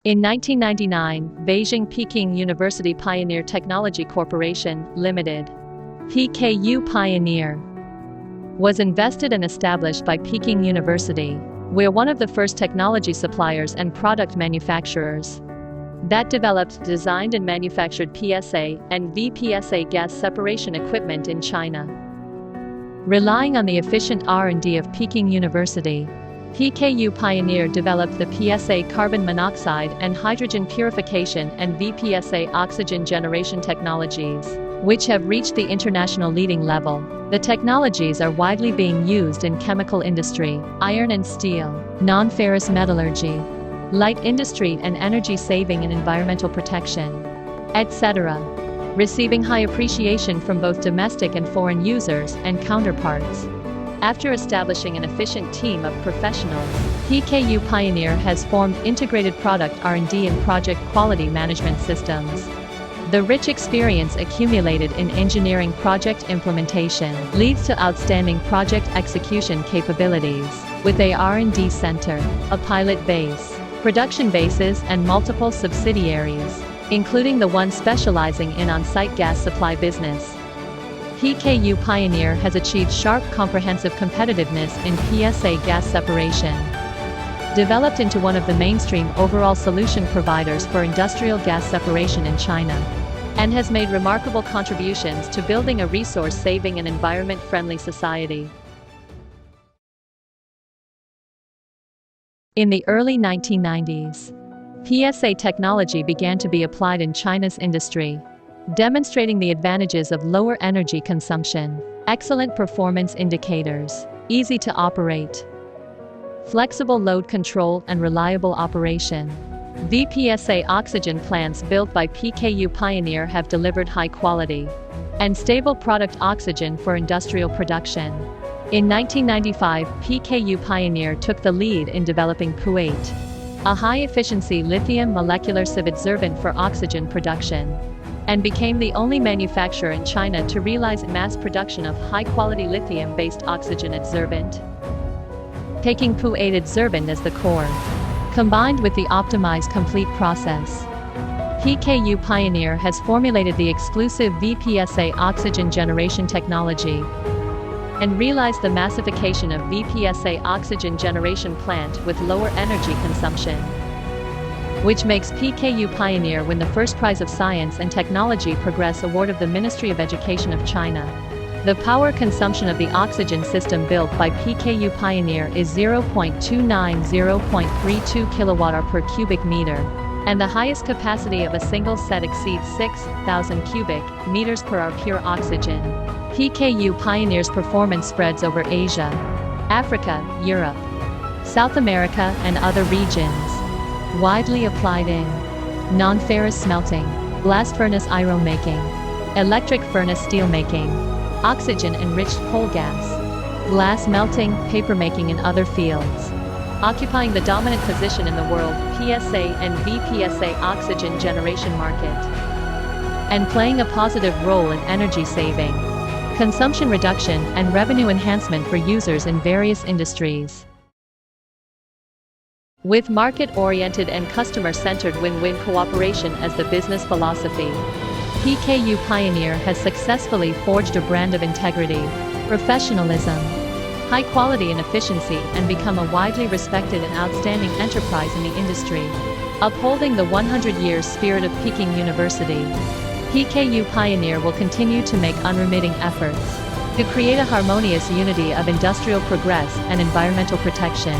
In 1999, Beijing Peking University Pioneer Technology Corporation, Limited, PKU Pioneer, was invested and established by Peking University. We're one of the first technology suppliers and product manufacturers that developed, designed and manufactured PSA and VPSA gas separation equipment in China. Relying on the efficient R&D of Peking University, PKU Pioneer developed the PSA carbon monoxide and hydrogen purification and VPSA oxygen generation technologies, which have reached the international leading level. The technologies are widely being used in chemical industry, iron and steel, non-ferrous metallurgy, light industry and energy saving and environmental protection, etc., receiving high appreciation from both domestic and foreign users and counterparts. After establishing an efficient team of professionals, PKU Pioneer has formed integrated product R&D and project quality management systems. The rich experience accumulated in engineering project implementation leads to outstanding project execution capabilities, with a R&D center, a pilot base, production bases and multiple subsidiaries, including the one specializing in on-site gas supply business. PKU Pioneer has achieved sharp comprehensive competitiveness in PSA gas separation, developed into one of the mainstream overall solution providers for industrial gas separation in China, and has made remarkable contributions to building a resource-saving and environment-friendly society. In the early 1990s, PSA technology began to be applied in China's industry, demonstrating the advantages of lower energy consumption, excellent performance indicators, easy to operate, flexible load control and reliable operation. VPSA oxygen plants built by PKU Pioneer have delivered high quality and stable product oxygen for industrial production. In 1995, PKU Pioneer took the lead in developing Kuwait, a high-efficiency lithium molecular sieve adsorbent for oxygen production, and became the only manufacturer in China to realize mass production of high-quality lithium-based oxygen adsorbent. Taking Kuwait adsorbent as the core, combined with the optimized complete process, PKU Pioneer has formulated the exclusive VPSA oxygen generation technology and realized the massification of VPSA oxygen generation plant with lower energy consumption, which makes PKU Pioneer win the first prize of Science and Technology Progress Award of the Ministry of Education of China. The power consumption of the oxygen system built by PKU Pioneer is 0.29–0.32 kWh per cubic meter, and the highest capacity of a single set exceeds 6,000 cubic meters per hour pure oxygen. PKU Pioneer's performance spreads over Asia, Africa, Europe, South America, and other regions. Widely applied in non-ferrous smelting, blast furnace iron making, electric furnace steel making, oxygen-enriched coal gas, glass melting, paper making and other fields. Occupying the dominant position in the world PSA and VPSA oxygen generation market, and playing a positive role in energy saving, consumption reduction and revenue enhancement for users in various industries. With market-oriented and customer-centered win-win cooperation as the business philosophy, PKU Pioneer has successfully forged a brand of integrity, professionalism, high quality and efficiency and become a widely respected and outstanding enterprise in the industry. Upholding the 100-year spirit of Peking University, PKU Pioneer will continue to make unremitting efforts to create a harmonious unity of industrial progress and environmental protection.